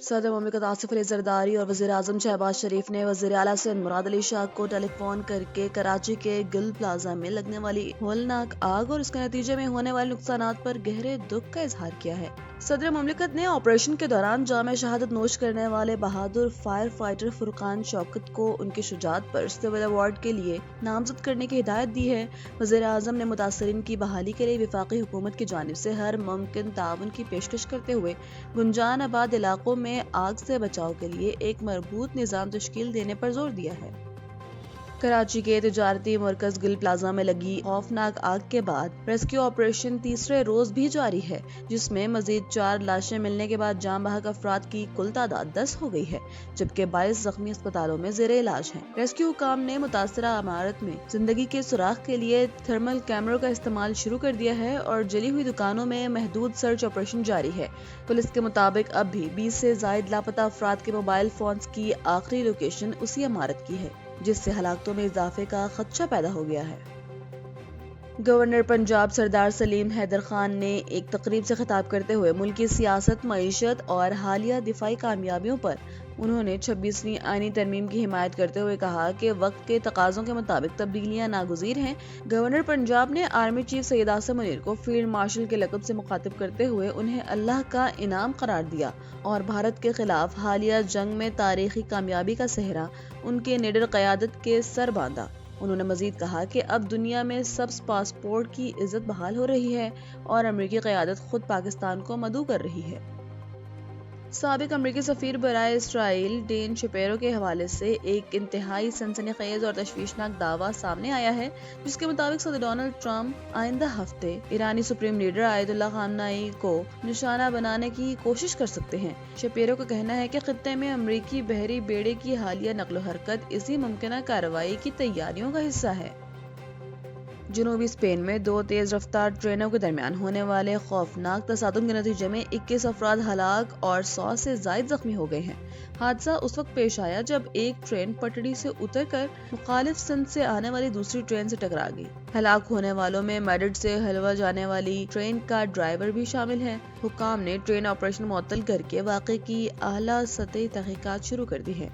صدر مملکت آصف علی زرداری اور وزیر اعظم شہباز شریف نے وزیر اعلیٰ سندھ مراد علی شاہ کو ٹیلی فون کر کے کراچی کے گل پلازا میں لگنے والی ہولناک آگ اور اس کے نتیجے میں ہونے والے نقصانات پر گہرے دکھ کا اظہار کیا ہے۔ صدر مملکت نے آپریشن کے دوران جام شہادت نوش کرنے والے بہادر فائر فائٹر فرقان شوکت کو ان کی شجاعت پر سول ایوارڈ کے لیے نامزد کرنے کی ہدایت دی ہے۔ وزیر اعظم نے متاثرین کی بحالی کے لیے وفاقی حکومت کی جانب سے ہر ممکن تعاون کی پیشکش کرتے ہوئے گنجان آباد علاقوں میں آگ سے بچاؤ کے لیے ایک مربوط نظام تشکیل دینے پر زور دیا ہے۔ کراچی کے تجارتی مرکز گل پلازا میں لگی خوفناک آگ کے بعد ریسکیو آپریشن تیسرے روز بھی جاری ہے، جس میں مزید 4 لاشیں ملنے کے بعد جاں بحق افراد کی کل تعداد 10 ہو گئی ہے، جبکہ 22 زخمی اسپتالوں میں زیر علاج ہیں۔ ریسکیو حکام نے متاثرہ عمارت میں زندگی کے سراغ کے لیے تھرمل کیمروں کا استعمال شروع کر دیا ہے اور جلی ہوئی دکانوں میں محدود سرچ آپریشن جاری ہے۔ پولیس کے مطابق اب بھی 20 سے زائد لاپتہ افراد کے موبائل فونز کی آخری لوکیشن اسی عمارت کی ہے، جس سے ہلاکتوں میں اضافے کا خدشہ پیدا ہو گیا ہے۔ گورنر پنجاب سردار سلیم حیدر خان نے ایک تقریب سے خطاب کرتے ہوئے ملکی سیاست، معیشت اور حالیہ دفاعی کامیابیوں پر انہوں نے 26ویں آئینی ترمیم کی حمایت کرتے ہوئے کہا کہ وقت کے تقاضوں کے مطابق تبدیلیاں ناگزیر ہیں۔ گورنر پنجاب نے آرمی چیف سید عاصم منیر کو فیلڈ مارشل کے لقب سے مخاطب کرتے ہوئے انہیں اللہ کا انعام قرار دیا اور بھارت کے خلاف حالیہ جنگ میں تاریخی کامیابی کا صحرا ان کے نڈر قیادت کے سر باندھا۔ انہوں نے مزید کہا کہ اب دنیا میں سبز پاسپورٹ کی عزت بحال ہو رہی ہے اور امریکی قیادت خود پاکستان کو مدعو کر رہی ہے۔ سابق امریکی سفیر برائے اسرائیل ڈین شپیرو کے حوالے سے ایک انتہائی سنسنی خیز اور تشویشناک دعویٰ سامنے آیا ہے، جس کے مطابق صدر ڈونلڈ ٹرمپ آئندہ ہفتے ایرانی سپریم لیڈر آیت اللہ خامنہئی کو نشانہ بنانے کی کوشش کر سکتے ہیں۔ شپیرو کا کہنا ہے کہ خطے میں امریکی بحری بیڑے کی حالیہ نقل و حرکت اسی ممکنہ کارروائی کی تیاریوں کا حصہ ہے۔ جنوبی اسپین میں 2 تیز رفتار ٹرینوں کے درمیان ہونے والے خوفناک تصادم کے نتیجے میں 21 افراد ہلاک اور 100 سے زائد زخمی ہو گئے ہیں۔ حادثہ اس وقت پیش آیا جب ایک ٹرین پٹڑی سے اتر کر مخالف سمت سے آنے والی دوسری ٹرین سے ٹکرا گئی۔ ہلاک ہونے والوں میں میڈرڈ سے حلوہ جانے والی ٹرین کا ڈرائیور بھی شامل ہے۔ حکام نے ٹرین آپریشن معطل کر کے واقعے کی اعلیٰ سطحی تحقیقات شروع کر دی ہے۔